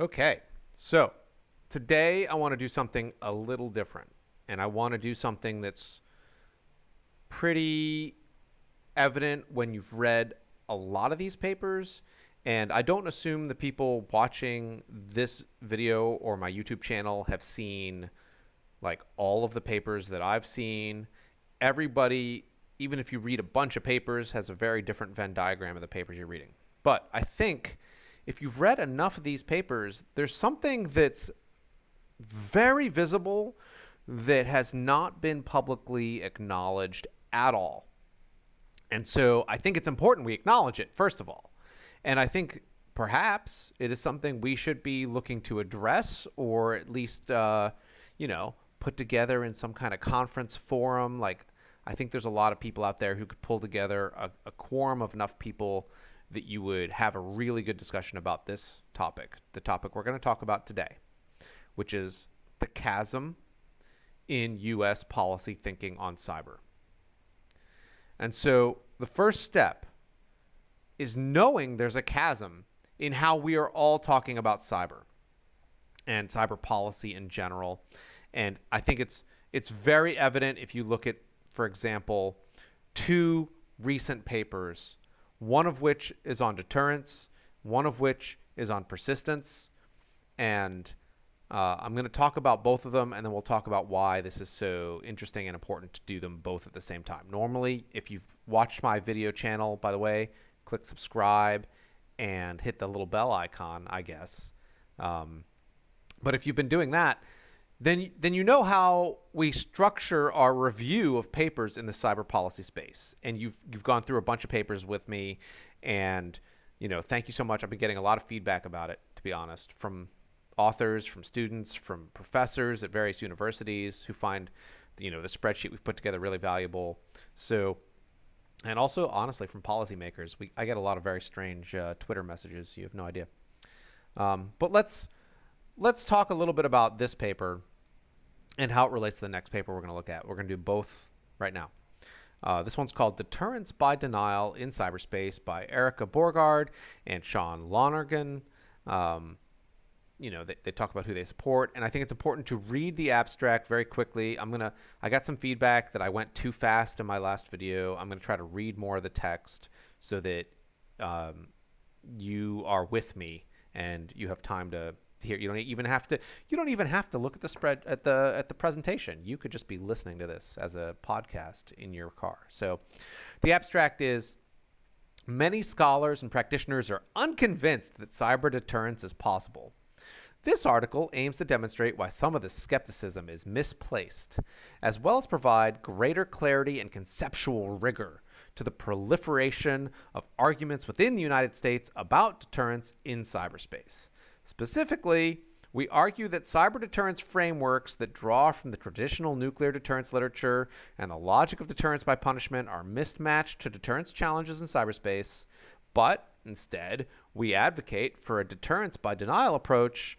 Okay, so today I want to do something a little different. And I want to do something that's pretty evident when you've read a lot of these papers. And I don't assume the people watching this video or my YouTube channel have seen like all of the papers that I've seen. Everybody, even if you read a bunch of papers, has a very different Venn diagram of the papers you're reading. But I think if you've read enough of these papers, there's something that's very visible that has not been publicly acknowledged at all. And so I think it's important we acknowledge it, first of all. And I think perhaps it is something we should be looking to address, or at least, put together in some kind of conference forum. Like, I think there's a lot of people out there who could pull together a quorum of enough people that you would have a really good discussion about this topic, the topic we're going to talk about today, which is the chasm in U.S. policy thinking on cyber. And so the first step is knowing there's a chasm in how we are all talking about cyber and cyber policy in general. And I think it's very evident if you look at, for example, two recent papers, one of which is on deterrence, one of which is on persistence. And I'm going to talk about both of them, and then we'll talk about why this is so interesting and important to do them both at the same time. Normally, if you've watched my video channel, by the way, click subscribe and hit the little bell icon, I guess. But if you've been doing that, then you know how we structure our review of papers in the cyber policy space. And you've gone through a bunch of papers with me, and thank you so much. I've been getting a lot of feedback about it, to be honest, from authors, from students, from professors at various universities who find the spreadsheet we've put together really valuable. So, and also honestly from policymakers, I get a lot of very strange Twitter messages. You have no idea. But let's talk a little bit about this paper and how it relates to the next paper we're going to look at. We're going to do both right now. This one's called Deterrence by Denial in Cyberspace by Erica Borgard and Sean Lonergan. They talk about who they support, and I think it's important to read the abstract very quickly. I got some feedback that I went too fast in my last video. I'm going to try to read more of the text so that you are with me and you have time to hear. You don't even have to look at the spread at the presentation. You could just be listening to this as a podcast in your car. So the abstract is: many scholars and practitioners are unconvinced that cyber deterrence is possible. This article aims to demonstrate why some of this skepticism is misplaced, as well as provide greater clarity and conceptual rigor to the proliferation of arguments within the United States about deterrence in cyberspace. Specifically, we argue that cyber deterrence frameworks that draw from the traditional nuclear deterrence literature and the logic of deterrence by punishment are mismatched to deterrence challenges in cyberspace, but instead, we advocate for a deterrence by denial approach,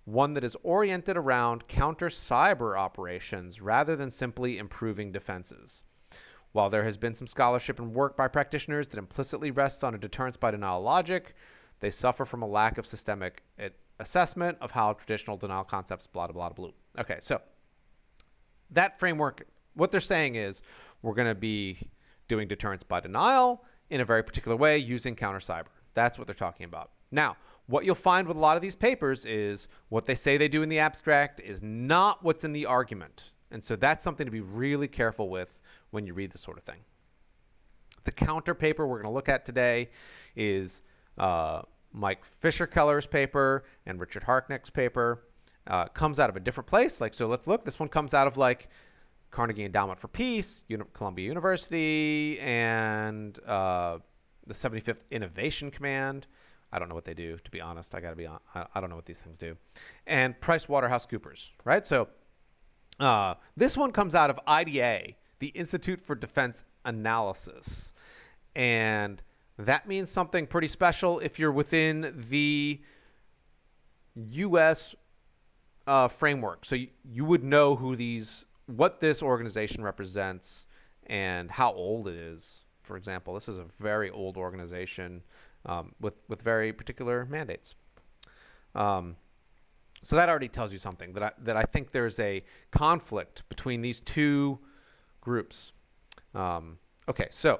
one that is oriented around counter-cyber operations rather than simply improving defenses. While there has been some scholarship and work by practitioners that implicitly rests on a deterrence by denial logic, they suffer from a lack of systemic assessment of how traditional denial concepts blah, blah, blah, blah. Okay, so that framework, what they're saying is we're going to be doing deterrence by denial in a very particular way using counter-cyber. That's what they're talking about. Now, what you'll find with a lot of these papers is what they say they do in the abstract is not what's in the argument. And so that's something to be really careful with when you read this sort of thing. The counter paper we're going to look at today is Mike Fisher-Keller's paper and Richard Harknick's paper. Comes out of a different place. So let's look. This one comes out of Carnegie Endowment for Peace, Columbia University, and the 75th Innovation Command. I don't know what they do, to be honest. I don't know what these things do. And PricewaterhouseCoopers, right? So this one comes out of IDA, the Institute for Defense Analysis. And that means something pretty special if you're within the U.S. Framework. So you would know what this organization represents and how old it is. For example, this is a very old organization with very particular mandates. So that already tells you something, that I think there's a conflict between these two groups. Okay, so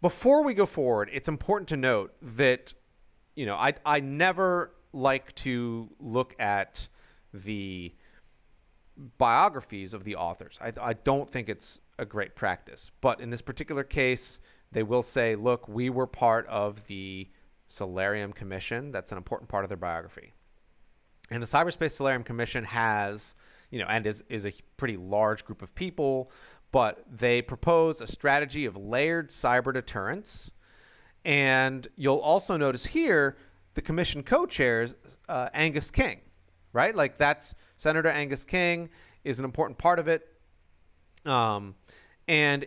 before we go forward, it's important to note that, I never like to look at the biographies of the authors. I don't think it's a great practice. But in this particular case, they will say, look, we were part of the Delirium Commission. That's an important part of their biography. And the Cyberspace Delirium Commission has, and is a pretty large group of people, but they propose a strategy of layered cyber deterrence. And you'll also notice here the commission co-chairs Angus King, right? Like that's Senator Angus King is an important part of it. And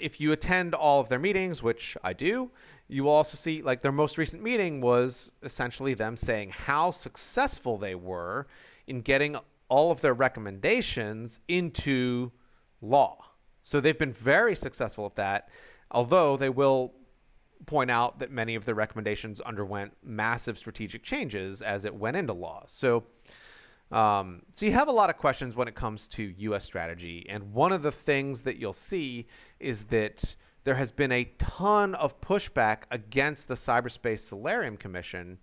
if you attend all of their meetings, which I do, you will also see like their most recent meeting was essentially them saying how successful they were in getting all of their recommendations into law. So they've been very successful at that, although they will point out that many of their recommendations underwent massive strategic changes as it went into law. So you have a lot of questions when it comes to U.S. strategy. And one of the things that you'll see is that there has been a ton of pushback against the Cyberspace Delirium Commission,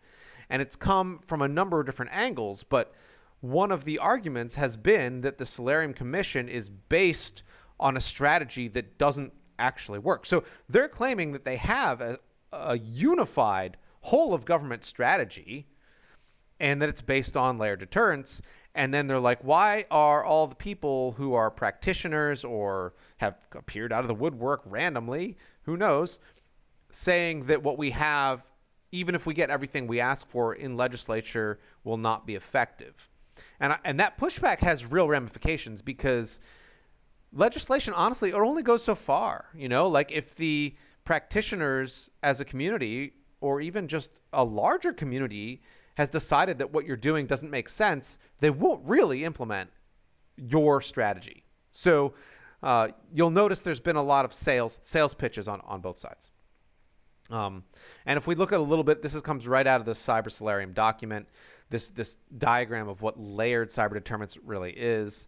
and it's come from a number of different angles. But one of the arguments has been that the Delirium Commission is based on a strategy that doesn't actually work. So they're claiming that they have a unified whole of government strategy and that it's based on layered deterrence. And then they're like, why are all the people who are practitioners or have appeared out of the woodwork randomly, who knows, saying that what we have, even if we get everything we ask for in legislature, will not be effective? And that pushback has real ramifications because legislation, honestly, it only goes so far. Like if the practitioners as a community or even just a larger community has decided that what you're doing doesn't make sense, they won't really implement your strategy. So you'll notice there's been a lot of sales pitches on both sides. And if we look at a little bit, this comes right out of the Cyber Delirium document, this diagram of what layered cyber deterrence really is.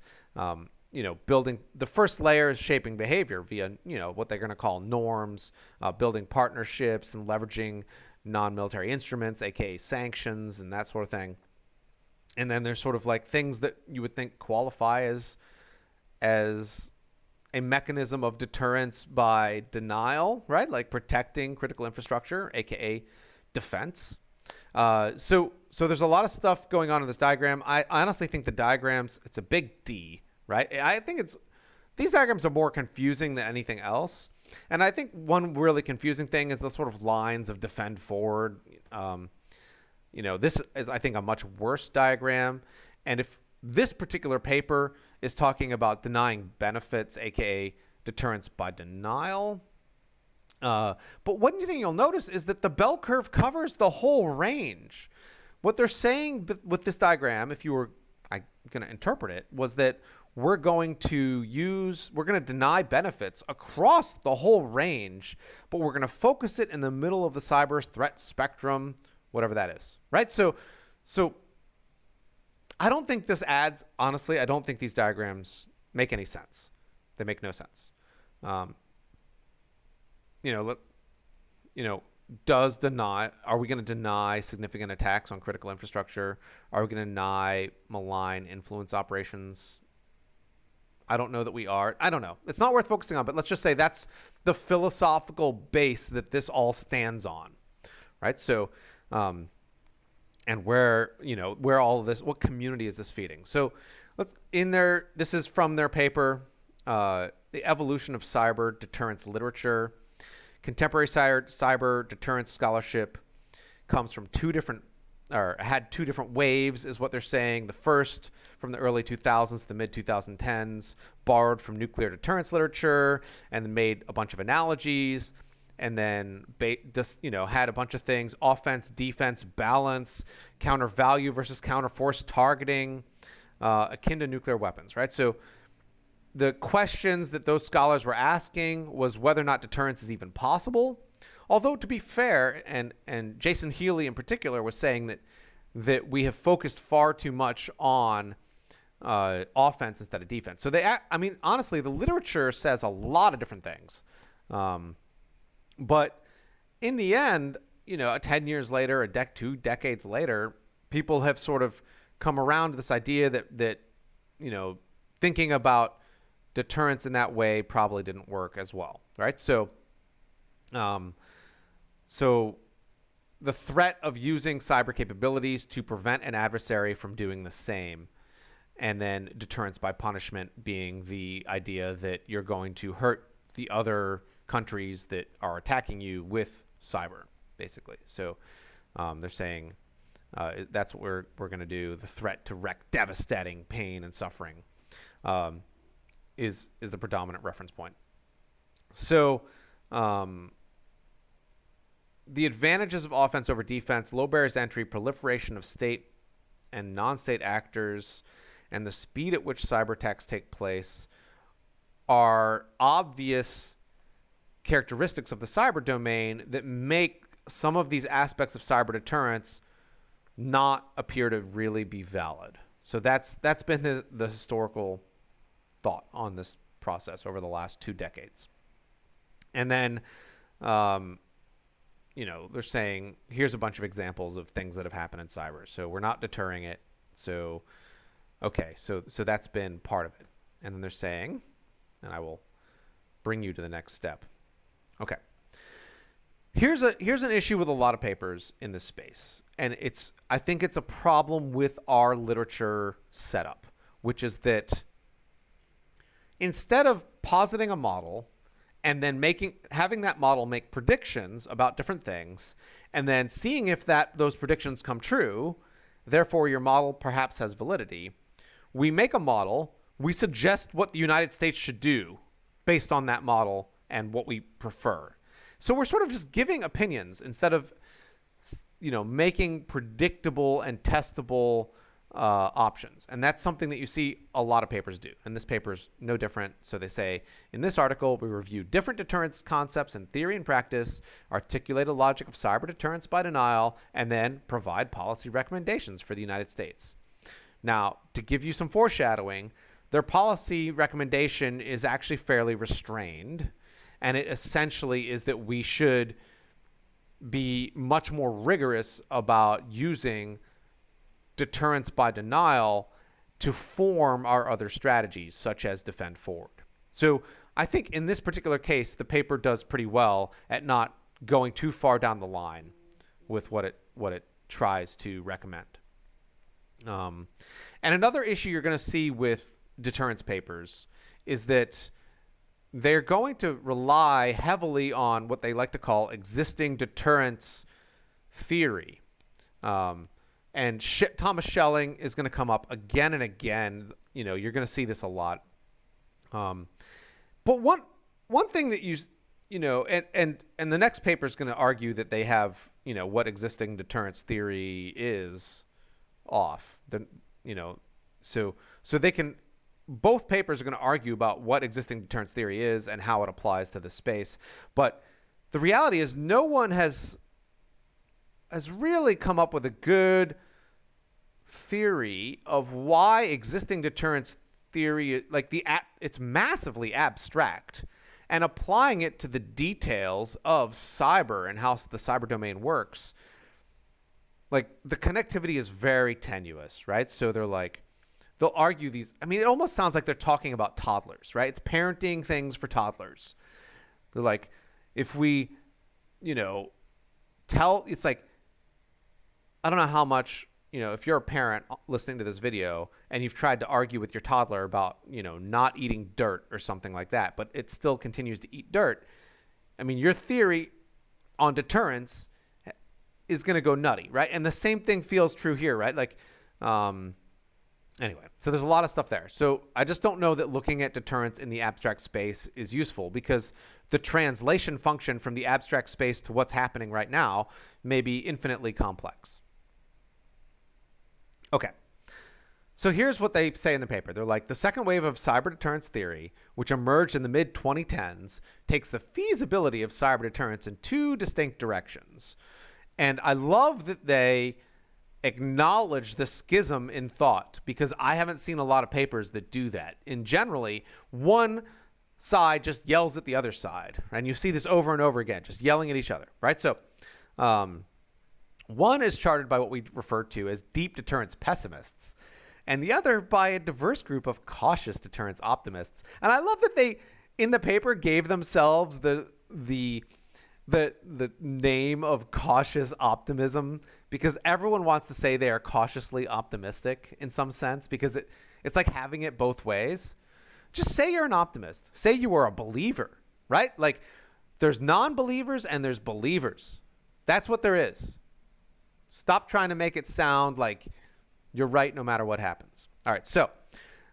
Building the first layer is shaping behavior via, what they're going to call norms, building partnerships and leveraging non-military instruments, aka sanctions and that sort of thing. And then there's sort of like things that you would think qualify as a mechanism of deterrence by denial, right? Like protecting critical infrastructure, aka defense. So there's a lot of stuff going on in this diagram. I honestly think the diagrams, it's a big D, right? I think these diagrams are more confusing than anything else. And I think one really confusing thing is the sort of lines of defend forward. This is, I think, a much worse diagram. And if this particular paper is talking about denying benefits, aka deterrence by denial. But one thing you'll notice is that the bell curve covers the whole range. What they're saying with this diagram, if you were going to interpret it, was that we're going to deny benefits across the whole range, but we're going to focus it in the middle of the cyber threat spectrum, whatever that is, right? So I don't think this adds, honestly, I don't think these diagrams make any sense. They make no sense. Are we going to deny significant attacks on critical infrastructure? Are we going to deny malign influence operations? I don't know that we are. I don't know. It's not worth focusing on, but let's just say that's the philosophical base that this all stands on, right? So, and where all of this, what community is this feeding? So this is from their paper, The Evolution of Cyber Deterrence Literature. Contemporary cyber deterrence scholarship comes from had two different waves, is what they're saying. The first from the early 2000s to the mid 2010s, borrowed from nuclear deterrence literature and then made a bunch of analogies, and then had a bunch of things: offense, defense, balance, counter value versus counter force targeting, akin to nuclear weapons, right? So the questions that those scholars were asking was whether or not deterrence is even possible. Although, to be fair, and Jason Healy in particular was saying that that we have focused far too much on offense instead of defense. So honestly, the literature says a lot of different things. But in the end, 10 years later, 2 decades later, people have sort of come around to this idea that thinking about deterrence in that way probably didn't work as well, right? So the threat of using cyber capabilities to prevent an adversary from doing the same, and then deterrence by punishment being the idea that you're going to hurt the other countries that are attacking you with cyber, basically. So they're saying that's what we're going to do. The threat to wreak devastating pain and suffering is the predominant reference point. So the advantages of offense over defense, low barriers to entry, proliferation of state and non-state actors, and the speed at which cyber attacks take place are obvious characteristics of the cyber domain that make some of these aspects of cyber deterrence not appear to really be valid. So that's been the historical thought on this process over the last 2 decades. And then they're saying, here's a bunch of examples of things that have happened in cyber. So we're not deterring it. So, okay, so that's been part of it. And then they're saying, and I will bring you to the next step. Okay. Here's an issue with a lot of papers in this space. And I think it's a problem with our literature setup, which is that instead of positing a model and then having that model make predictions about different things, and then seeing if those predictions come true, therefore your model perhaps has validity, we make a model, we suggest what the United States should do based on that model and what we prefer. So we're sort of just giving opinions instead of making predictable and testable options. And that's something that you see a lot of papers do. And this paper is no different. So they say, in this article, we review different deterrence concepts in theory and practice, articulate a logic of cyber deterrence by denial, and then provide policy recommendations for the United States. Now, to give you some foreshadowing, their policy recommendation is actually fairly restrained. And it essentially is that we should be much more rigorous about using deterrence by denial to form our other strategies, such as defend forward. So I think in this particular case, the paper does pretty well at not going too far down the line with what it tries to recommend. And another issue you're going to see with deterrence papers is that they're going to rely heavily on what they like to call existing deterrence theory. And Thomas Schelling is going to come up again and again. You're going to see this a lot. But one thing that and the next paper is going to argue that they have, what existing deterrence theory is off. So they can. Both papers are going to argue about what existing deterrence theory is and how it applies to the space. But the reality is no one has really come up with a good theory of why existing deterrence theory, it's massively abstract, and applying it to the details of cyber and how the cyber domain works. Like, the connectivity is very tenuous, right? So they'll argue these. I mean, it almost sounds like they're talking about toddlers, right? It's parenting things for toddlers. They're like, if we, it's like, I don't know how much, if you're a parent listening to this video and you've tried to argue with your toddler about, not eating dirt or something like that, but it still continues to eat dirt. I mean, your theory on deterrence is going to go nutty, right? And the same thing feels true here, right? Anyway, so there's a lot of stuff there. So I just don't know that looking at deterrence in the abstract space is useful, because the translation function from the abstract space to what's happening right now may be infinitely complex. Okay. So here's what they say in the paper. They're like, the second wave of cyber deterrence theory, which emerged in the mid-2010s, takes the feasibility of cyber deterrence in 2 distinct directions. And I love that they acknowledge the schism in thought, because I haven't seen a lot of papers that do that. And generally, one side just yells at the other side, and you see this over and over again, just yelling at each other, right? So one is charted by what we refer to as deep deterrence pessimists, and the other by a diverse group of cautious deterrence optimists. And I love that they, in the paper, gave themselves the name of cautious optimism, because everyone wants to say they are cautiously optimistic in some sense, because it's like having it both ways. Just say you're an optimist. Say you are a believer, right? Like, there's non-believers and there's believers. That's what there is. Stop trying to make it sound like you're right no matter what happens. All right, so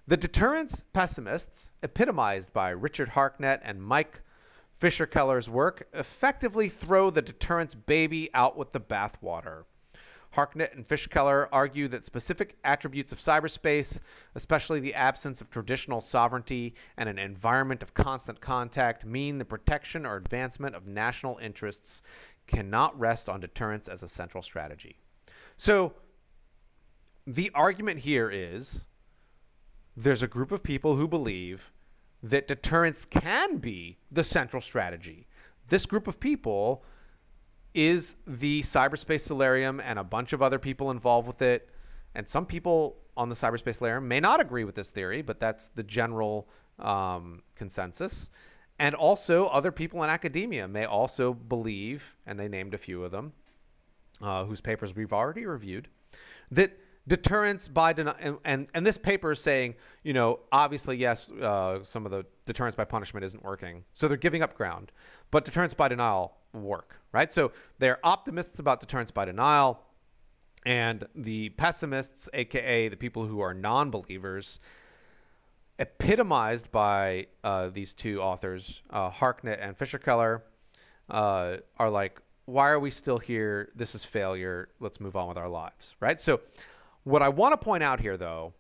the deterrence pessimists, epitomized by Richard Harknett and Mike Fisher-Keller's work, effectively throw the deterrence baby out with the bathwater. Harknett and Fisher-Keller argue that specific attributes of cyberspace, especially the absence of traditional sovereignty and an environment of constant contact, mean the protection or advancement of national interests cannot rest on deterrence as a central strategy. So the argument here is there's a group of people who believe that deterrence can be the central strategy. This group of people is the Cyberspace Delirium and a bunch of other people involved with it. And some people on the Cyberspace Delirium may not agree with this theory, but that's the general consensus. And also other people in academia may also believe, and they named a few of them, whose papers we've already reviewed, that deterrence by and this paper is saying, obviously, yes, some of the deterrence by punishment isn't working, so they're giving up ground, but deterrence by denial will work, right? So they're optimists about deterrence by denial, and the pessimists, aka the people who are non-believers, epitomized by these two authors, Harknett and Fisher-Keller, are like, why are we still here? This is failure. Let's move on with our lives, right? So what I want to point out here, though,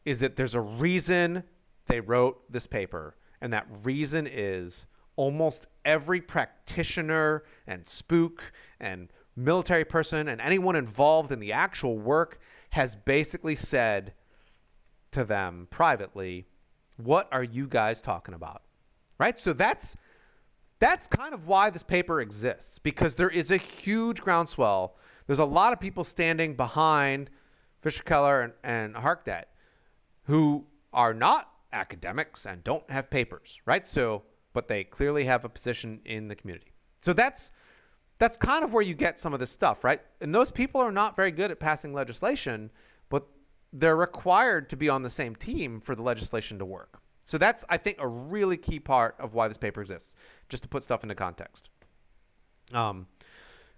is that there's a reason they wrote this paper, and that reason is almost every practitioner and spook and military person and anyone involved in the actual work has basically said to them privately, what are you guys talking about, right? So that's kind of why this paper exists, because there is a huge groundswell. There's a lot of people standing behind Fisher-Keller and Harknett who are not academics and don't have papers, right? So, but they clearly have a position in the community. So that's kind of where you get some of this stuff, right? And those people are not very good at passing legislation, but they're required to be on the same team for the legislation to work. So that's, I think, a really key part of why this paper exists, just to put stuff into context.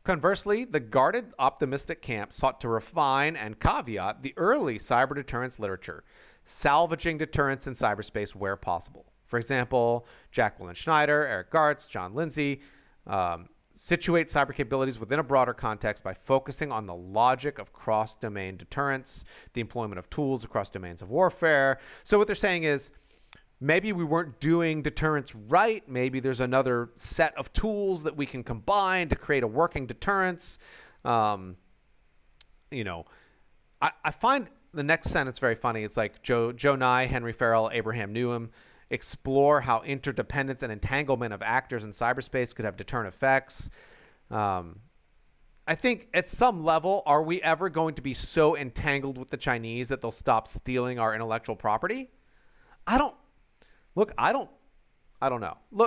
Conversely, the guarded optimistic camp sought to refine and caveat the early cyber deterrence literature, salvaging deterrence in cyberspace where possible. For example, Jacqueline Schneider, Eric Gartz, John Lindsay situate cyber capabilities within a broader context by focusing on the logic of cross-domain deterrence, the employment of tools across domains of warfare. So what they're saying is, maybe we weren't doing deterrence right. Maybe there's another set of tools that we can combine to create a working deterrence. I find the next sentence very funny. It's like Joe Nye, Henry Farrell, Abraham Newham explore how interdependence and entanglement of actors in cyberspace could have deterrent effects. I think at some level, are we ever going to be so entangled with the Chinese that they'll stop stealing our intellectual property? I don't know. Look,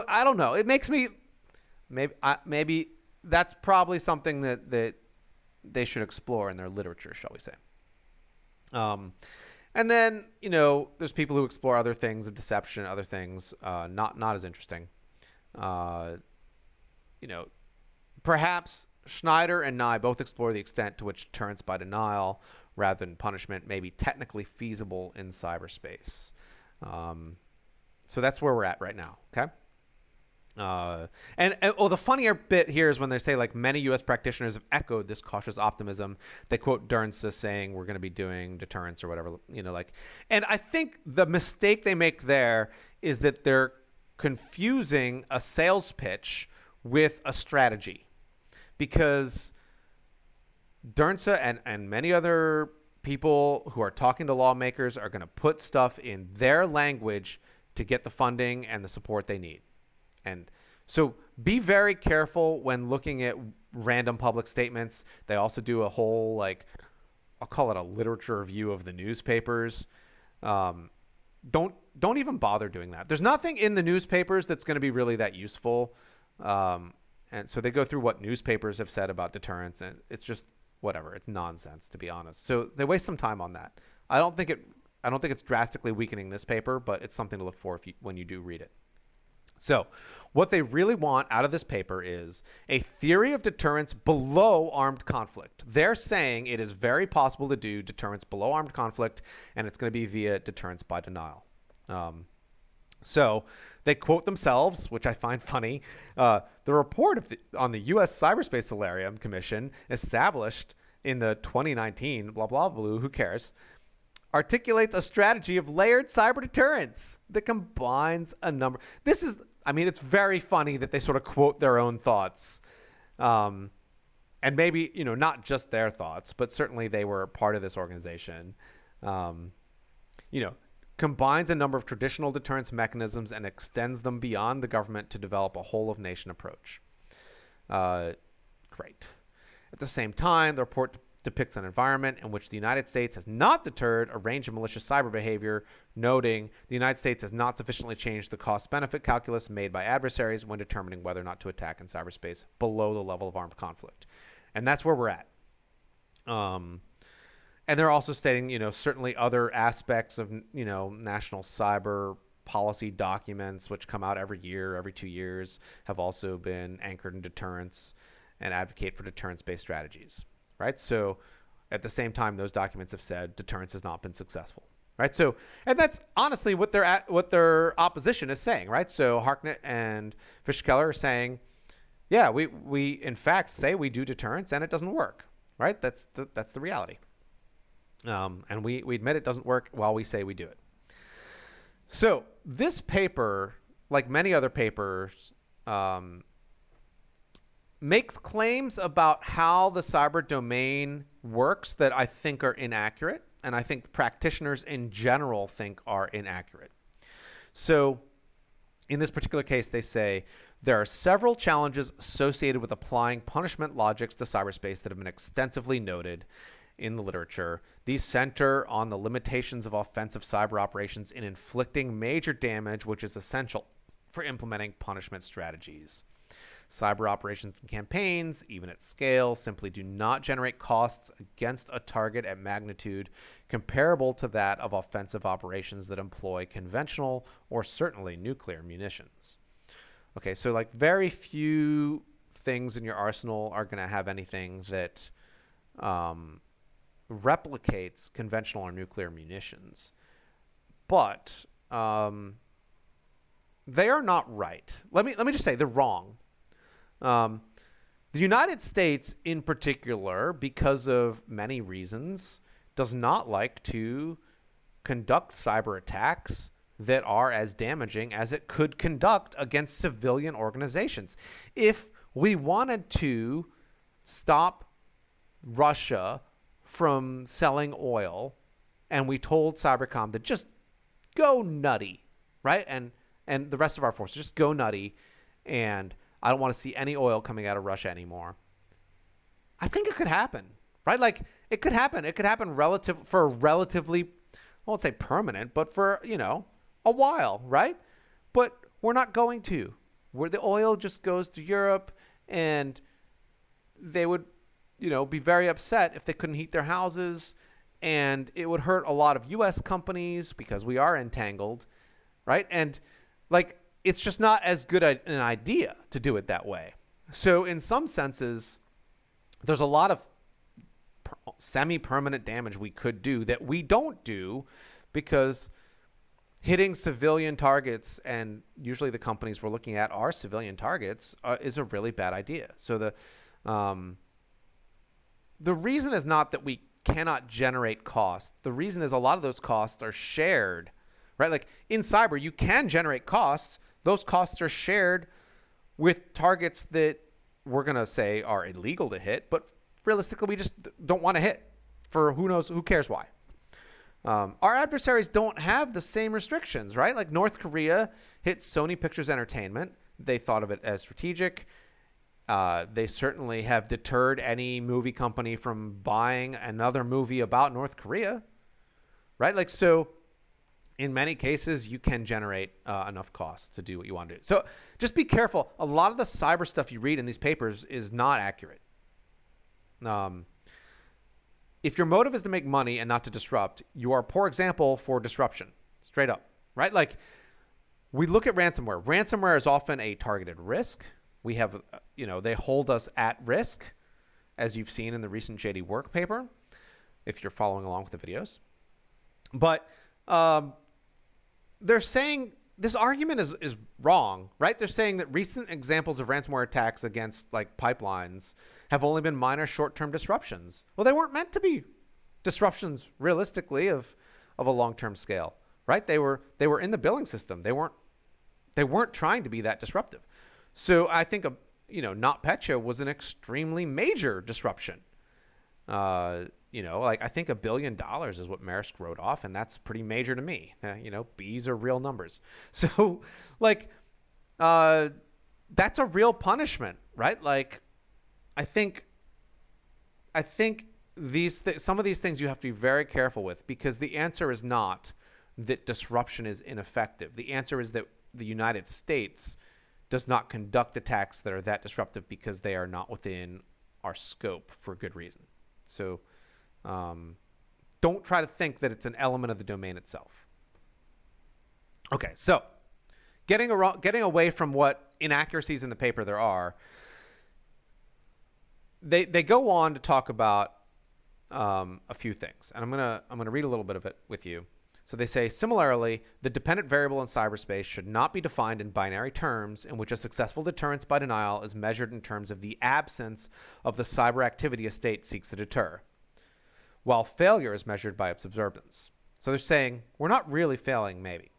I don't know. It makes me maybe that's probably something that they should explore in their literature, shall we say. And then, there's people who explore other things of deception, other things not as interesting. Perhaps Schneider and Nye both explore the extent to which deterrence by denial rather than punishment may be technically feasible in cyberspace. So that's where we're at right now, okay? The funnier bit here is when they say, like, many U.S. practitioners have echoed this cautious optimism. They quote Dearns as saying, we're going to be doing deterrence or whatever, And I think the mistake they make there is that they're confusing a sales pitch with a strategy. Because Dernsa and many other people who are talking to lawmakers are going to put stuff in their language to get the funding and the support they need. And so be very careful when looking at random public statements. They also do a whole, like, I'll call it a literature review of the newspapers. Don't even bother doing that. There's nothing in the newspapers that's going to be really that useful. And so they go through what newspapers have said about deterrence, and it's just whatever. It's nonsense, to be honest. So they waste some time on that. I don't think it's drastically weakening this paper, but it's something to look for when you do read it. So what they really want out of this paper is a theory of deterrence below armed conflict. They're saying it is very possible to do deterrence below armed conflict, and it's going to be via deterrence by denial. So they quote themselves, which I find funny. The report on the U.S. Cyberspace Delirium Commission, established in the 2019, blah, blah, blah, who cares, articulates a strategy of layered cyber deterrence that combines a number. It's very funny that they sort of quote their own thoughts. And maybe, not just their thoughts, but certainly they were part of this organization. Combines a number of traditional deterrence mechanisms and extends them beyond the government to develop a whole-of-nation approach. Great. At the same time, the report depicts an environment in which the United States has not deterred a range of malicious cyber behavior, noting the United States has not sufficiently changed the cost-benefit calculus made by adversaries when determining whether or not to attack in cyberspace below the level of armed conflict. And that's where we're at. And they're also stating, certainly other aspects of, national cyber policy documents, which come out every year, every 2 years, have also been anchored in deterrence and advocate for deterrence-based strategies, right? So at the same time, those documents have said deterrence has not been successful, right? So, and that's honestly what their opposition is saying, right? So Harknett and Fishkeller are saying, yeah, we in fact say we do deterrence and it doesn't work, right? That's the reality. And we admit it doesn't work while we say we do it. So this paper, like many other papers, makes claims about how the cyber domain works that I think are inaccurate, and I think practitioners in general think are inaccurate. So in this particular case, they say there are several challenges associated with applying punishment logics to cyberspace that have been extensively noted in the literature. These center on the limitations of offensive cyber operations in inflicting major damage, which is essential for implementing punishment strategies. Cyber operations and campaigns, even at scale, simply do not generate costs against a target at magnitude comparable to that of offensive operations that employ conventional or certainly nuclear munitions. Okay, so like very few things in your arsenal are going to have anything that replicates conventional or nuclear munitions. But they are not right. Let me just say they're wrong. The United States in particular, because of many reasons, does not like to conduct cyber attacks that are as damaging as it could conduct against civilian organizations. If we wanted to stop Russia from selling oil and we told Cybercom to just go nutty, right? And the rest of our forces just go nutty, and I don't want to see any oil coming out of Russia anymore. I think it could happen, right? Like it could happen. It could happen for a relatively, I won't say permanent, but for, a while, right? But we're not going to. Where the oil just goes to Europe, and they would, be very upset if they couldn't heat their houses, and it would hurt a lot of U.S. companies because we are entangled, right? And like, it's just not as good an idea to do it that way. So in some senses, there's a lot of semi-permanent damage we could do that we don't do because hitting civilian targets, and usually the companies we're looking at are civilian targets, is a really bad idea. So the reason is not that we cannot generate costs. The reason is a lot of those costs are shared, right? Like in cyber, you can generate costs. Those costs are shared with targets that we're going to say are illegal to hit, but realistically we just don't want to hit for who cares why. Our adversaries don't have the same restrictions, right? Like North Korea hit Sony Pictures Entertainment. They thought of it as strategic. They certainly have deterred any movie company from buying another movie about North Korea, right? Like, so in many cases, you can generate enough costs to do what you want to do. So just be careful. A lot of the cyber stuff you read in these papers is not accurate. If your motive is to make money and not to disrupt, you are a poor example for disruption, straight up, right? Like, we look at ransomware. Ransomware is often a targeted risk. We have, they hold us at risk, as you've seen in the recent JD Work paper, if you're following along with the videos. But they're saying this argument is wrong, right? They're saying that recent examples of ransomware attacks against like pipelines have only been minor short-term disruptions. Well, they weren't meant to be disruptions realistically of a long-term scale, right? They were in the billing system. They weren't trying to be that disruptive. So I think NotPetya was an extremely major disruption. Like I think $1 billion is what Maersk wrote off, and that's pretty major to me. B's are real numbers. So like, that's a real punishment, right? Like, I think some of these things you have to be very careful with, because the answer is not that disruption is ineffective. The answer is that the United States does not conduct attacks that are that disruptive because they are not within our scope for good reason. So don't try to think that it's an element of the domain itself. Okay, so getting away from what inaccuracies in the paper there are, they go on to talk about a few things, and I'm gonna read a little bit of it with you. So they say, similarly, the dependent variable in cyberspace should not be defined in binary terms in which a successful deterrence by denial is measured in terms of the absence of the cyber activity a state seeks to deter, while failure is measured by its observance. So they're saying we're not really failing, maybe.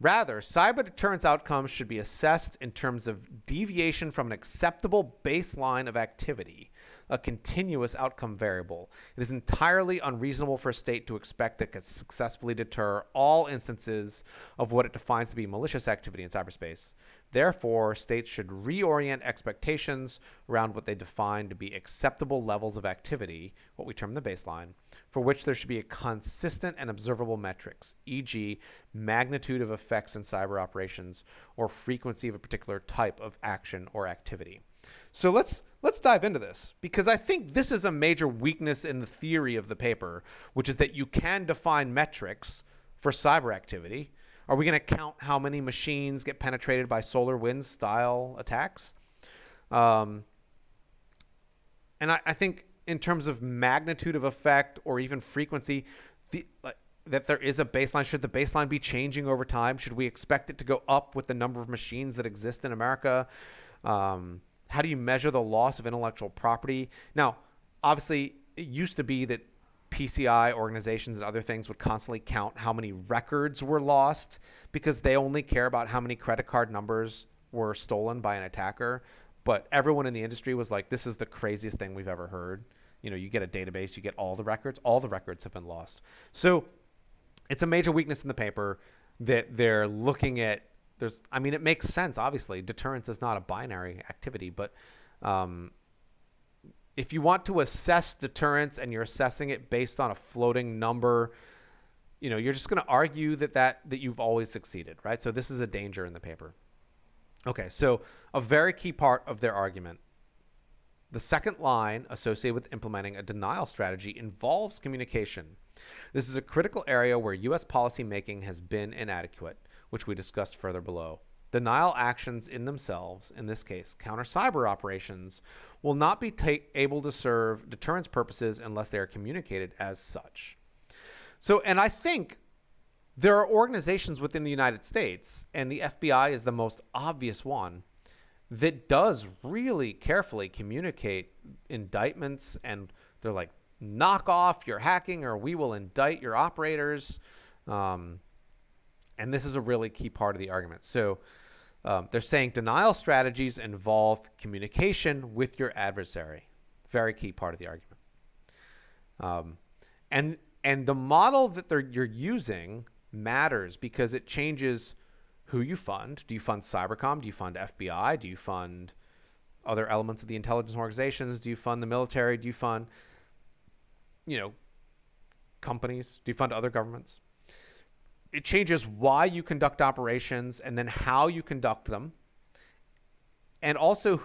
Rather, cyber deterrence outcomes should be assessed in terms of deviation from an acceptable baseline of activity, a continuous outcome variable. It is entirely unreasonable for a state to expect it can successfully deter all instances of what it defines to be malicious activity in cyberspace. Therefore, states should reorient expectations around what they define to be acceptable levels of activity, what we term the baseline, for which there should be a consistent and observable metrics, e.g., magnitude of effects in cyber operations or frequency of a particular type of action or activity. So let's dive into this, because I think this is a major weakness in the theory of the paper, which is that you can define metrics for cyber activity. Are we going to count how many machines get penetrated by SolarWinds style attacks? And I think in terms of magnitude of effect or even frequency, that there is a baseline. Should the baseline be changing over time? Should we expect it to go up with the number of machines that exist in America? How do you measure the loss of intellectual property? Now, obviously, it used to be that PCI organizations and other things would constantly count how many records were lost because they only care about how many credit card numbers were stolen by an attacker. But everyone in the industry was like, this is the craziest thing we've ever heard. You get a database, you get all the records have been lost. So it's a major weakness in the paper that they're looking at. It makes sense, obviously. Deterrence is not a binary activity, but if you want to assess deterrence and you're assessing it based on a floating number, you're just going to argue that you've always succeeded, right? So this is a danger in the paper. Okay, so a very key part of their argument, the second line associated with implementing a denial strategy involves communication. This is a critical area where U.S. policymaking has been inadequate, which we discussed further below. Denial actions in themselves, in this case, counter-cyber operations, will not be able to serve deterrence purposes unless they are communicated as such. So, and I think there are organizations within the United States, and the FBI is the most obvious one, that does really carefully communicate indictments, and they're like, knock off your hacking or we will indict your operators. And this is a really key part of the argument. So they're saying denial strategies involve communication with your adversary. Very key part of the argument. And the model that you're using matters because it changes who you fund. Do you fund Cybercom? Do you fund FBI? Do you fund other elements of the intelligence organizations? Do you fund the military? Do you fund, companies? Do you fund other governments? It changes why you conduct operations and then how you conduct them, and also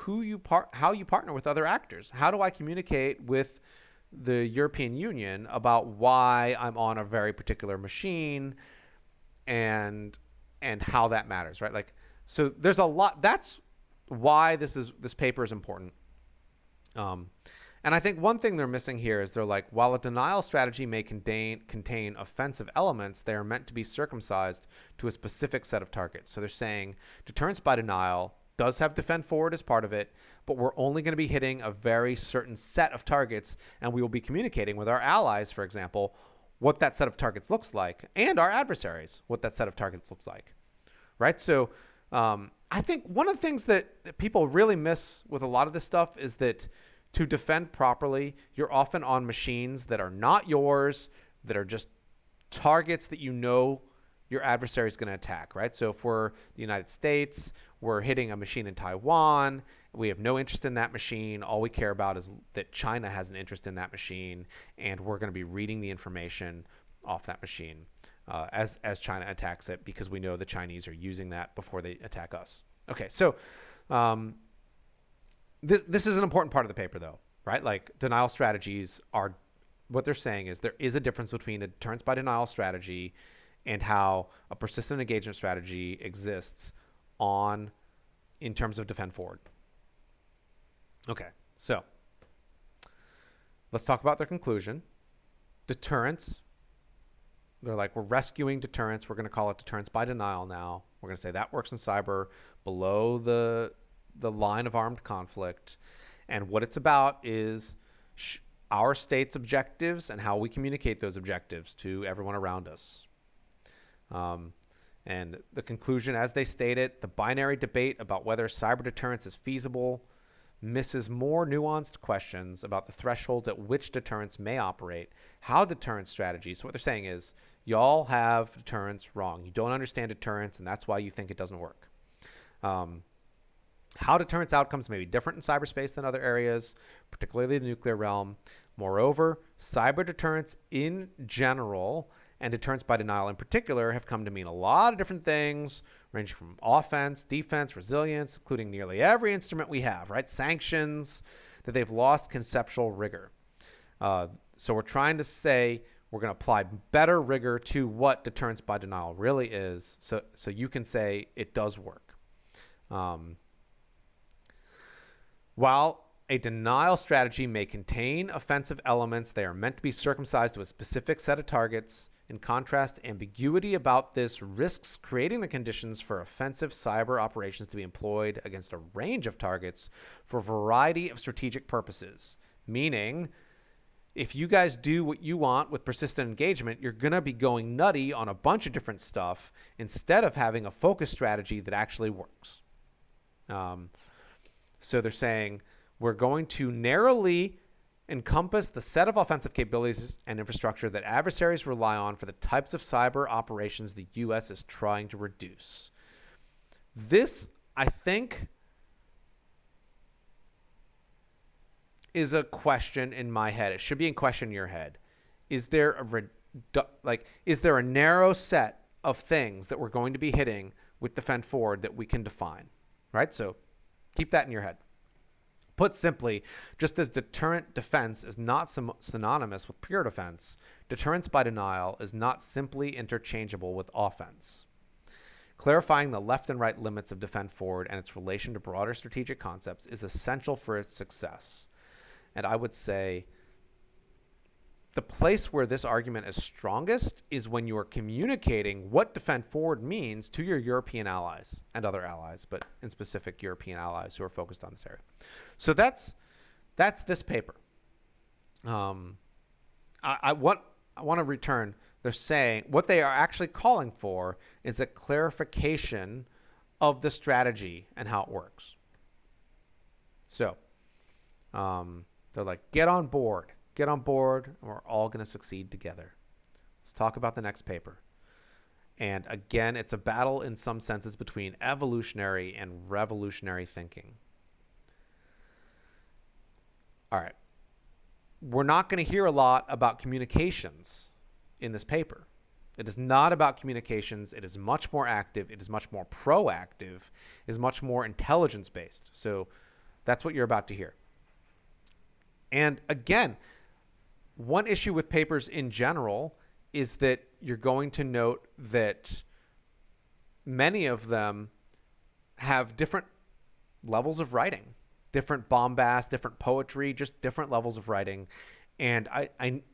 how you partner with other actors. How do I communicate with the European Union about why I'm on a very particular machine and how that matters, right? Like, so there's a lot. That's why this paper is important. And I think one thing they're missing here is they're like, while a denial strategy may contain offensive elements, they are meant to be circumcised to a specific set of targets. So they're saying deterrence by denial does have defend forward as part of it, but we're only going to be hitting a very certain set of targets, and we will be communicating with our allies, for example, what that set of targets looks like, and our adversaries, what that set of targets looks like, right? So I think one of the things that people really miss with a lot of this stuff is that to defend properly, you're often on machines that are not yours, that are just targets that your adversary is going to attack, right? So if we're the United States, we're hitting a machine in Taiwan, we have no interest in that machine. All we care about is that China has an interest in that machine, and we're going to be reading the information off that machine as China attacks it, because we know the Chinese are using that before they attack us. Okay, so this is an important part of the paper, though, right? Like, denial strategies are, what they're saying is there is a difference between a deterrence by denial strategy and how a persistent engagement strategy exists in terms of defend forward. Okay, so let's talk about their conclusion. Deterrence. They're like, we're rescuing deterrence. We're going to call it deterrence by denial now. We're going to say that works in cyber below the line of armed conflict. And what it's about is our state's objectives and how we communicate those objectives to everyone around us. And the conclusion, as they state it, the binary debate about whether cyber deterrence is feasible misses more nuanced questions about the thresholds at which deterrence may operate, how deterrence strategies. So what they're saying is, y'all have deterrence wrong. You don't understand deterrence, and that's why you think it doesn't work. How deterrence outcomes may be different in cyberspace than other areas, particularly the nuclear realm. Moreover, cyber deterrence in general and deterrence by denial in particular have come to mean a lot of different things, ranging from offense, defense, resilience, including nearly every instrument we have, right? Sanctions, that they've lost conceptual rigor. So we're trying to say we're going to apply better rigor to what deterrence by denial really is, so you can say it does work. While a denial strategy may contain offensive elements, they are meant to be circumcised to a specific set of targets. In contrast, ambiguity about this risks creating the conditions for offensive cyber operations to be employed against a range of targets for a variety of strategic purposes. Meaning, if you guys do what you want with persistent engagement, you're going to be going nutty on a bunch of different stuff instead of having a focus strategy that actually works. So they're saying we're going to narrowly encompass the set of offensive capabilities and infrastructure that adversaries rely on for the types of cyber operations the U.S. is trying to reduce. This, I think, is a question in my head. It should be a question in your head. Is there a narrow set of things that we're going to be hitting with defend forward that we can define, right? So keep that in your head. Put simply, just as deterrent defense is not synonymous with pure defense, deterrence by denial is not simply interchangeable with offense. Clarifying the left and right limits of defend forward and its relation to broader strategic concepts is essential for its success. And I would say the place where this argument is strongest is when you are communicating what defend forward means to your European allies and other allies, but in specific European allies who are focused on this area. So that's this paper. I want to return. They're saying what they are actually calling for is a clarification of the strategy and how it works. So They're like, get on board, and we're all going to succeed together. Let's talk about the next paper. And again, it's a battle in some senses between evolutionary and revolutionary thinking. All right. We're not going to hear a lot about communications in this paper. It is not about communications. It is much more active. It is much more proactive. It is much more intelligence-based. So that's what you're about to hear. And again, one issue with papers in general is that you're going to note that many of them have different levels of writing, different bombast, different poetry, just different levels of writing. And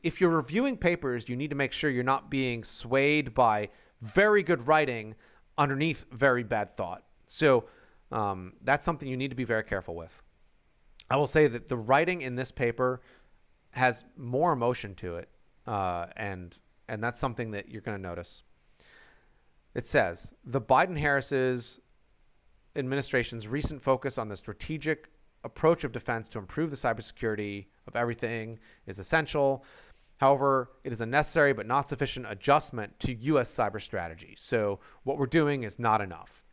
if you're reviewing papers, you need to make sure you're not being swayed by very good writing underneath very bad thought. So that's something you need to be very careful with. I will say that the writing in this paper has more emotion to it, and that's something that you're going to notice. It says, the Biden-Harris administration's recent focus on the strategic approach of defense to improve the cybersecurity of everything is essential. However, it is a necessary but not sufficient adjustment to U.S. cyber strategy. So what we're doing is not enough.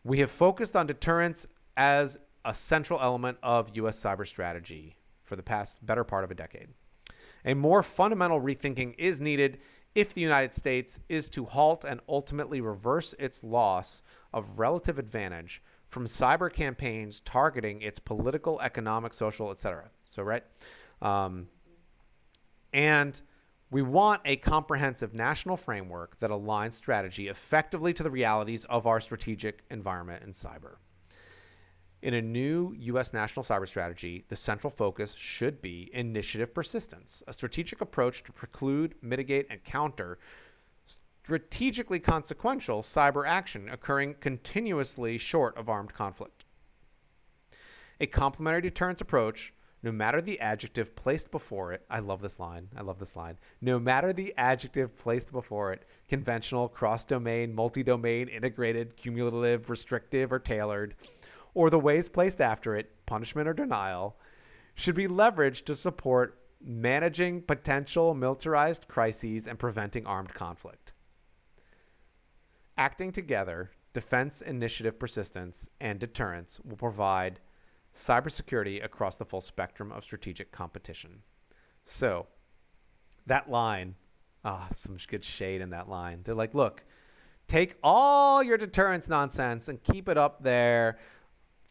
We have focused on deterrence as a central element of U.S. cyber strategy for the past better part of a decade. A more fundamental rethinking is needed if the United States is to halt and ultimately reverse its loss of relative advantage from cyber campaigns targeting its political, economic, social, etc. So, right? And we want a comprehensive national framework that aligns strategy effectively to the realities of our strategic environment in cyber. In a new U.S. national cyber strategy, the central focus should be initiative persistence, a strategic approach to preclude, mitigate, and counter strategically consequential cyber action occurring continuously short of armed conflict. A complementary deterrence approach, no matter the adjective placed before it, I love this line, no matter the adjective placed before it, conventional, cross-domain, multi-domain, integrated, cumulative, restrictive, or tailored, or the ways placed after it, punishment or denial, should be leveraged to support managing potential militarized crises and preventing armed conflict. Acting together, defense, initiative, persistence, and deterrence will provide cybersecurity across the full spectrum of strategic competition. So, that line, some good shade in that line. They're like, look, take all your deterrence nonsense and keep it up there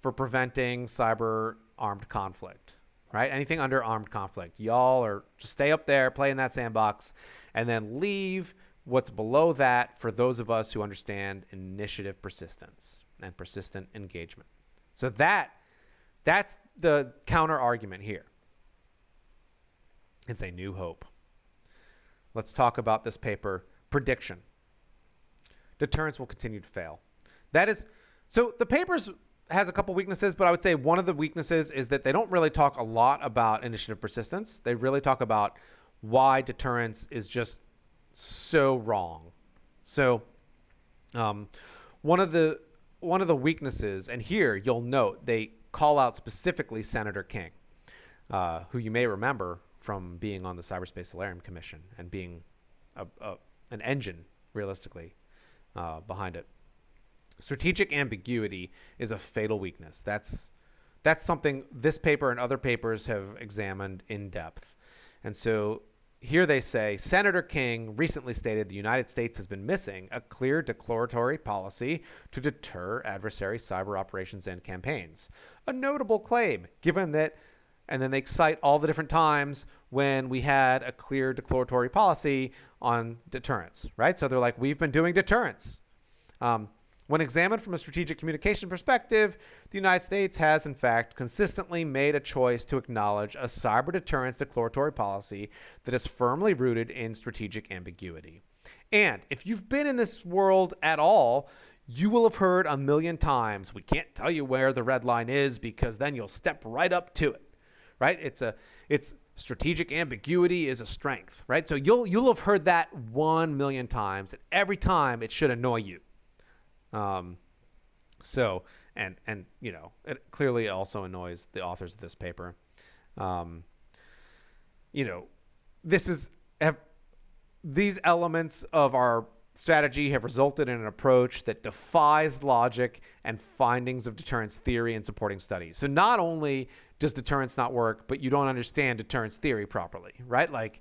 for preventing cyber armed conflict, right? Anything under armed conflict. Y'all are just stay up there, play in that sandbox, and then leave what's below that for those of us who understand initiative persistence and persistent engagement. So that's the counter argument here. It's a new hope. Let's talk about this paper. Prediction. Deterrence will continue to fail. So the paper's has a couple weaknesses, but I would say one of the weaknesses is that they don't really talk a lot about initiative persistence. They really talk about why deterrence is just so wrong. So one of the weaknesses, and here you'll note they call out specifically Senator King, who you may remember from being on the Cyberspace Delirium Commission and being an engine, realistically, behind it. Strategic ambiguity is a fatal weakness. That's something this paper and other papers have examined in depth. And so here they say, Senator King recently stated the United States has been missing a clear declaratory policy to deter adversary cyber operations and campaigns. A notable claim, given that, and then they cite all the different times when we had a clear declaratory policy on deterrence, right? So they're like, we've been doing deterrence. When examined from a strategic communication perspective, the United States has, in fact, consistently made a choice to acknowledge a cyber deterrence declaratory policy that is firmly rooted in strategic ambiguity. And if you've been in this world at all, you will have heard a million times, we can't tell you where the red line is because then you'll step right up to it, right? It's strategic ambiguity is a strength, right? So you'll have heard that 1 million times, and every time it should annoy you. So, and you know, it clearly also annoys the authors of this paper. Um, you know, these elements of our strategy have resulted in an approach that defies logic and findings of deterrence theory and supporting studies. So not only does deterrence not work, but you don't understand deterrence theory properly, right? Like,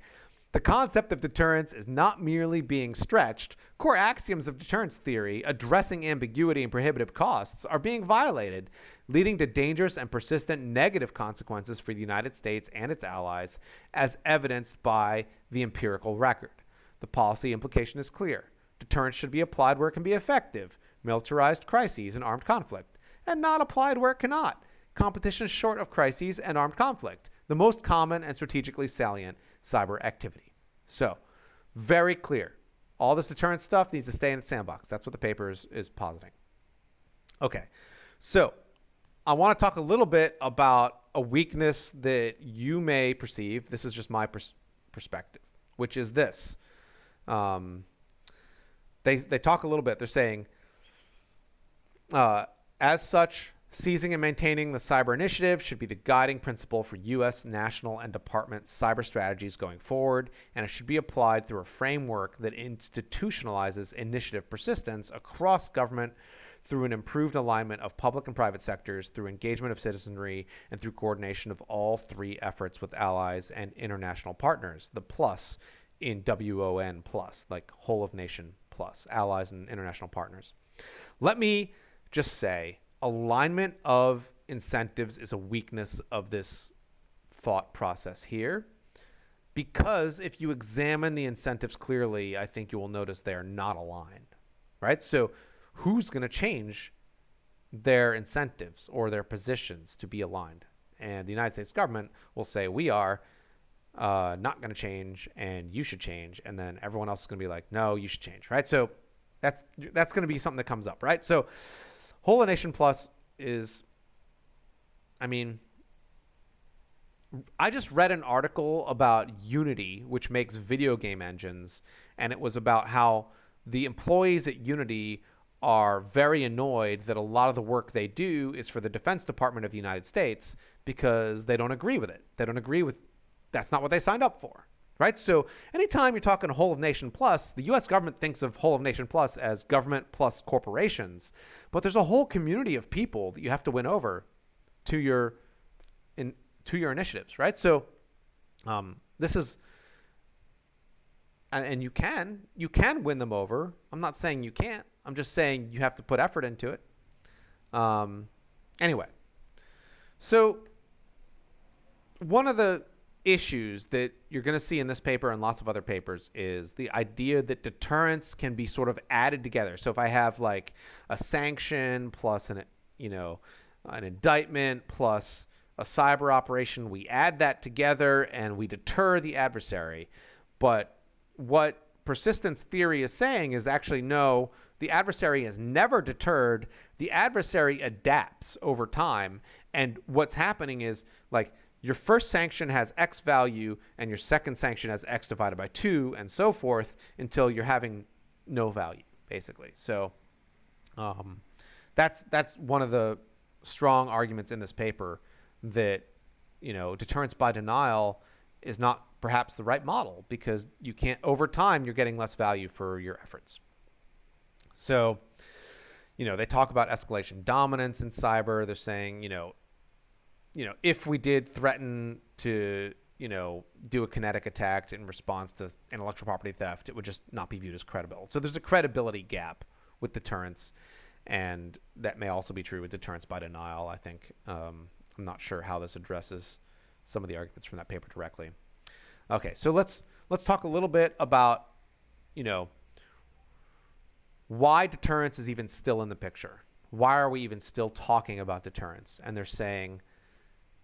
the concept of deterrence is not merely being stretched. Core axioms of deterrence theory addressing ambiguity and prohibitive costs are being violated, leading to dangerous and persistent negative consequences for the United States and its allies, as evidenced by the empirical record. The policy implication is clear. Deterrence should be applied where it can be effective, militarized crises and armed conflict, and not applied where it cannot, competition short of crises and armed conflict, the most common and strategically salient cyber activity. So, very clear. All this deterrence stuff needs to stay in its sandbox. That's what the paper is positing. Okay, so I want to talk a little bit about a weakness that you may perceive. This is just my perspective, which is this. They talk a little bit. They're saying, as such, seizing and maintaining the cyber initiative should be the guiding principle for U.S. national and department cyber strategies going forward, and it should be applied through a framework that institutionalizes initiative persistence across government through an improved alignment of public and private sectors, through engagement of citizenry, and through coordination of all three efforts with allies and international partners. The plus in WON plus, like whole of nation plus, allies and international partners. Let me just say, alignment of incentives is a weakness of this thought process here, because if you examine the incentives clearly, I think you will notice they are not aligned, right? So who's going to change their incentives or their positions to be aligned? And the United States government will say, we are not going to change and you should change. And then everyone else is going to be like, no, you should change, right? So that's going to be something that comes up, right? So Whole of Nation Plus is, I mean, I just read an article about Unity, which makes video game engines, and it was about how the employees at Unity are very annoyed that a lot of the work they do is for the Defense Department of the United States because they don't agree with it. They don't agree with, that's not what they signed up for. Right? So anytime you're talking Whole of Nation Plus, the U.S. government thinks of Whole of Nation Plus as government plus corporations, but there's a whole community of people that you have to win over to your initiatives, right? So this is, and you can win them over. I'm not saying you can't. I'm just saying you have to put effort into it. Anyway, so one of the issues that you're going to see in this paper and lots of other papers is the idea that deterrence can be sort of added together. So if I have like a sanction plus an indictment plus a cyber operation, we add that together and we deter the adversary. But what persistence theory is saying is actually, no, the adversary is never deterred. The adversary adapts over time. And what's happening is, like, your first sanction has X value and your second sanction has X divided by 2 and so forth until you're having no value, basically. So that's one of the strong arguments in this paper, that, deterrence by denial is not perhaps the right model, because you can't, over time, you're getting less value for your efforts. So, they talk about escalation dominance in cyber. They're saying, if we did threaten to, do a kinetic attack in response to intellectual property theft, it would just not be viewed as credible. So there's a credibility gap with deterrence, and that may also be true with deterrence by denial, I think. I'm not sure how this addresses some of the arguments from that paper directly. Okay, so let's talk a little bit about, why deterrence is even still in the picture. Why are we even still talking about deterrence? And they're saying,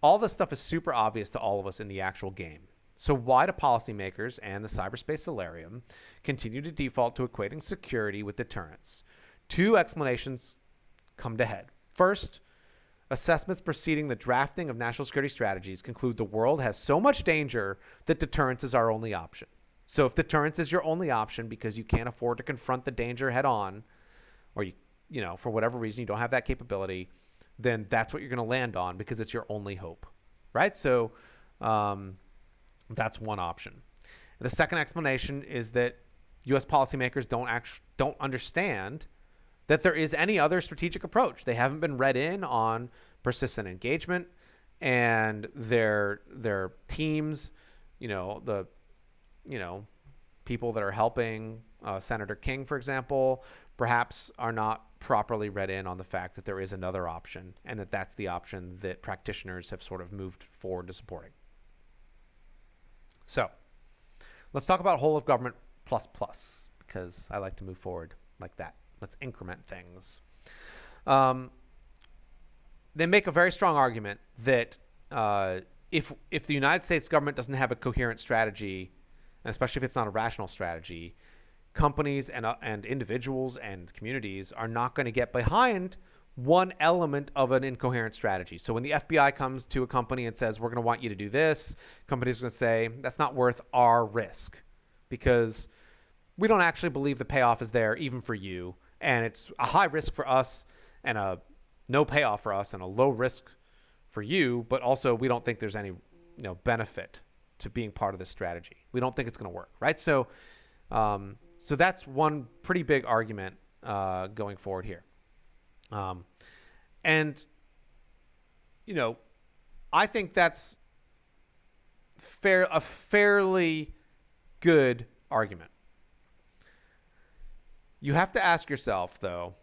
all this stuff is super obvious to all of us in the actual game. So why do policymakers and the cyberspace Delirium continue to default to equating security with deterrence? Two explanations come to head. First, assessments preceding the drafting of national security strategies conclude the world has so much danger that deterrence is our only option. So if deterrence is your only option because you can't afford to confront the danger head on, or for whatever reason you don't have that capability, then that's what you're going to land on because it's your only hope, right? So That's one option. The second explanation is that U.S. policymakers don't understand that there is any other strategic approach. They haven't been read in on persistent engagement, and their teams, people that are helping Senator King, for example, perhaps are not properly read in on the fact that there is another option, and that that's the option that practitioners have sort of moved forward to supporting. So let's talk about whole of government plus plus, because I like to move forward like that. Let's increment things. They make a very strong argument that if the United States government doesn't have a coherent strategy, and especially if it's not a rational strategy, companies and individuals and communities are not going to get behind one element of an incoherent strategy. So when the FBI comes to a company and says, we're going to want you to do this, companies are going to say, that's not worth our risk, because we don't actually believe the payoff is there even for you. And it's a high risk for us and a no payoff for us and a low risk for you. But also we don't think there's any benefit to being part of this strategy. We don't think it's going to work. Right. So that's one pretty big argument going forward here. And I think that's a fairly good argument. You have to ask yourself, though,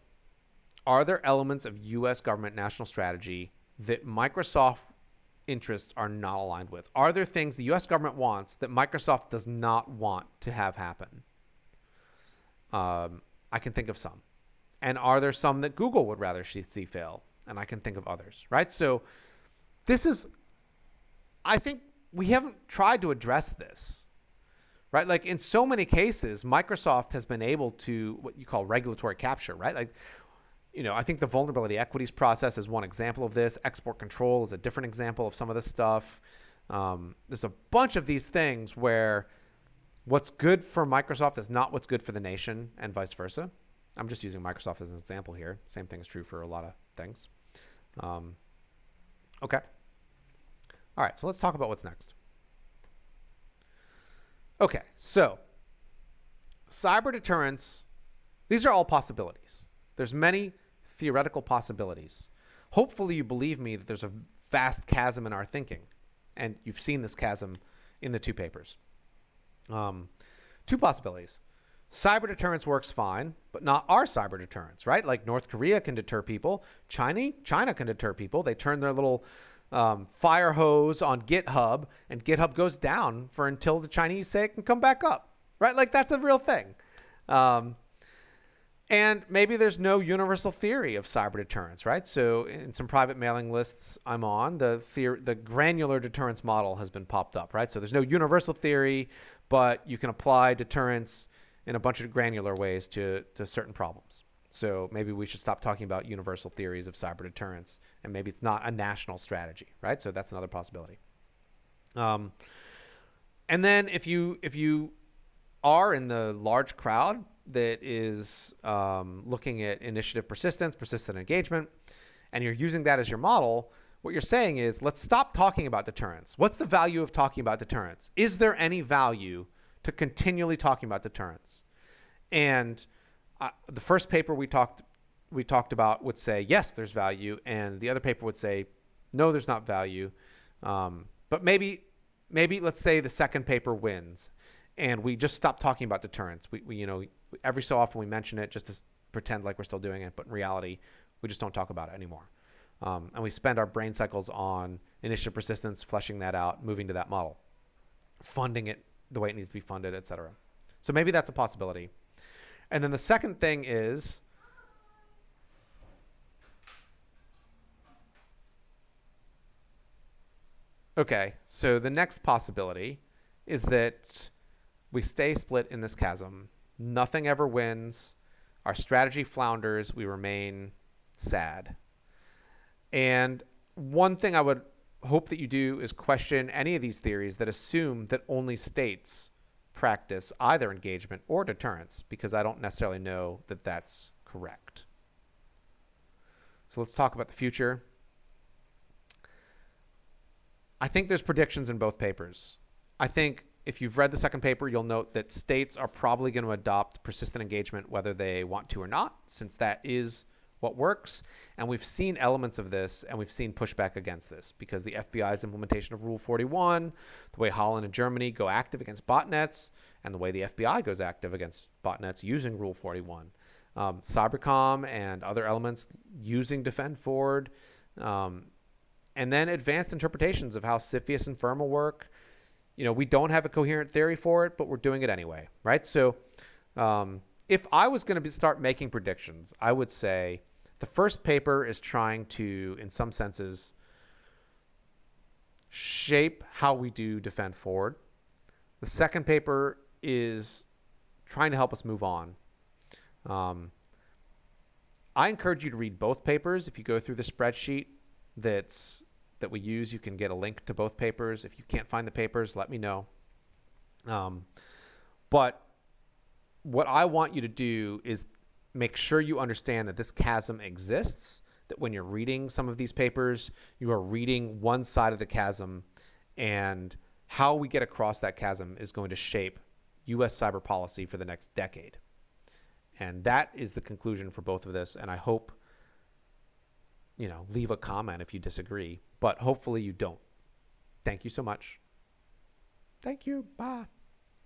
are there elements of U.S. government national strategy that Microsoft interests are not aligned with? Are there things the U.S. government wants that Microsoft does not want to have happen? I can think of some. And are there some that Google would rather see fail? And I can think of others, right? So I think we haven't tried to address this. Right? Like in so many cases, Microsoft has been able to what you call regulatory capture, right? Like, I think the vulnerability equities process is one example of this. Export control is a different example of some of this stuff. There's a bunch of these things where what's good for Microsoft is not what's good for the nation and vice versa. I'm just using Microsoft as an example here. Same thing is true for a lot of things. Okay. All right, so let's talk about what's next. Okay, so cyber deterrence, these are all possibilities. There's many theoretical possibilities. Hopefully you believe me that there's a vast chasm in our thinking, and you've seen this chasm in the two papers. Two possibilities. Cyber deterrence works fine, but not our cyber deterrence, right? Like North Korea can deter people. China can deter people. They turn their little fire hose on GitHub, and GitHub goes down until the Chinese say it can come back up, right? Like that's a real thing. And maybe there's no universal theory of cyber deterrence, right? So in some private mailing lists I'm on, the granular deterrence model has been popped up, right? So there's no universal theory, but you can apply deterrence in a bunch of granular ways to certain problems. So maybe we should stop talking about universal theories of cyber deterrence, and maybe it's not a national strategy, right? So that's another possibility. And then if you are in the large crowd that is looking at initiative persistence, persistent engagement, and you're using that as your model, what you're saying is, let's stop talking about deterrence. What's the value of talking about deterrence? Is there any value to continually talking about deterrence? And the first paper we talked about would say, yes, there's value. And the other paper would say, no, there's not value. But maybe let's say the second paper wins and we just stop talking about deterrence. We every so often we mention it just to pretend like we're still doing it. But in reality, we just don't talk about it anymore. And we spend our brain cycles on initiative persistence, fleshing that out, moving to that model, funding it the way it needs to be funded, et cetera. So maybe that's a possibility. And then the second thing is, okay, so the next possibility is that we stay split in this chasm. Nothing ever wins. Our strategy flounders. We remain sad. And one thing I would hope that you do is question any of these theories that assume that only states practice either engagement or deterrence, because I don't necessarily know that that's correct. So let's talk about the future. I think there's predictions in both papers. I think if you've read the second paper, you'll note that states are probably going to adopt persistent engagement whether they want to or not, since that is what works. And we've seen elements of this, and we've seen pushback against this because the FBI's implementation of Rule 41, the way Holland and Germany go active against botnets, and the way the FBI goes active against botnets using Rule 41. Cybercom and other elements using Defend Forward, and then advanced interpretations of how CFIUS and FIRMA work. We don't have a coherent theory for it, but we're doing it anyway, right? So if I was going to start making predictions, I would say the first paper is trying to, in some senses, shape how we do Defend Forward. The second paper is trying to help us move on. I encourage you to read both papers. If you go through the spreadsheet that we use, you can get a link to both papers. If you can't find the papers, let me know. But what I want you to do is make sure you understand that this chasm exists, that when you're reading some of these papers, you are reading one side of the chasm, and how we get across that chasm is going to shape U.S. cyber policy for the next decade. And that is the conclusion for both of this. And I hope, leave a comment if you disagree, but hopefully you don't. Thank you so much. Thank you. Bye.